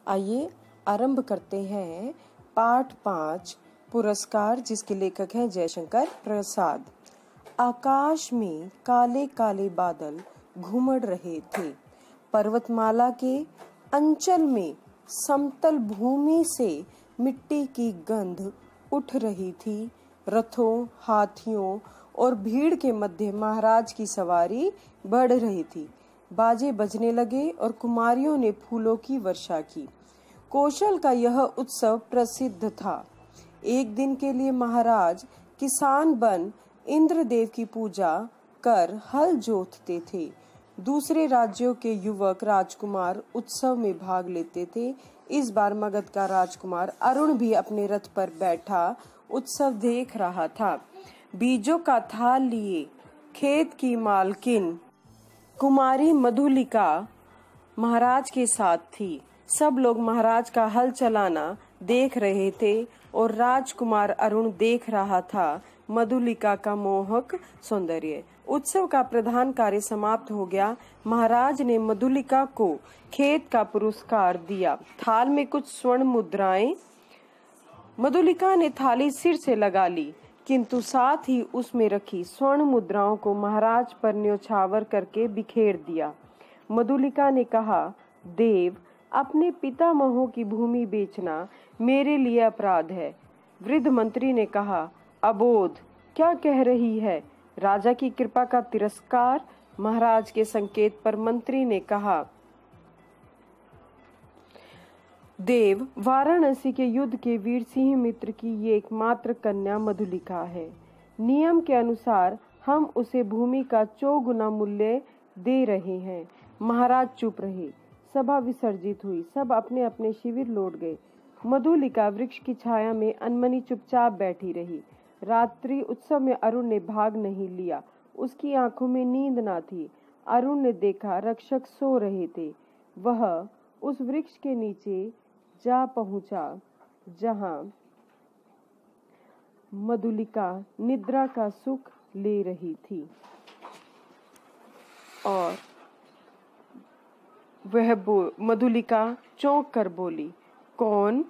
आइए आरंभ करते हैं पाठ 5 पुरस्कार, जिसके लेखक हैं जयशंकर प्रसाद। आकाश में काले काले बादल घुमड़ रहे थे। पर्वतमाला के अंचल में समतल भूमि से मिट्टी की गंध उठ रही थी। रथों, हाथियों और भीड़ के मध्य महाराज की सवारी बढ़ रही थी। बाजे बजने लगे और कुमारियों ने फूलों की वर्षा की। कौशल का यह उत्सव प्रसिद्ध था। एक दिन के लिए महाराज किसान बन इंद्रदेव की पूजा कर हल जोतते थे। दूसरे राज्यों के युवक राजकुमार उत्सव में भाग लेते थे। इस बार मगध का राजकुमार अरुण भी अपने रथ पर बैठा उत्सव देख रहा था। बीजों का थाल लिए खेत की मालकिन कुमारी मधुलिका महाराज के साथ थी। सब लोग महाराज का हल चलाना देख रहे थे और राजकुमार अरुण देख रहा था मधुलिका का मोहक सौंदर्य। उत्सव का प्रधान कार्य समाप्त हो गया। महाराज ने मधुलिका को खेत का पुरस्कार दिया। थाल में कुछ स्वर्ण मुद्राएं। मधुलिका ने थाली सिर से लगा ली, किंतु साथ ही उसमें रखी स्वर्ण मुद्राओं को महाराज पर न्योछावर करके बिखेर दिया। मधुलिका ने कहा, देव, अपने पितामहों की भूमि बेचना मेरे लिए अपराध है। वृद्ध मंत्री ने कहा, अबोध, क्या कह रही है? राजा की कृपा का तिरस्कार। महाराज के संकेत पर मंत्री ने कहा, देव, वाराणसी के युद्ध के वीर सिंह मित्र की ये एकमात्र कन्या मधुलिका है। नियम के अनुसार हम उसे भूमि का 4 गुना मूल्य दे रहे हैं। महाराज चुप रहे। सभा विसर्जित हुई। सब अपने अपने शिविर लौट गए। मधुलिका वृक्ष की छाया में अनमनी चुपचाप बैठी रही। रात्रि उत्सव में अरुण ने भाग नहीं लिया। उसकी आंखों में नींद न थी। अरुण ने देखा रक्षक सो रहे थे। वह उस वृक्ष के नीचे जा पहुंचा जहां मधुलिका निद्रा का सुख ले रही थी और वह मधुलिका चौंक कर बोली, कौन?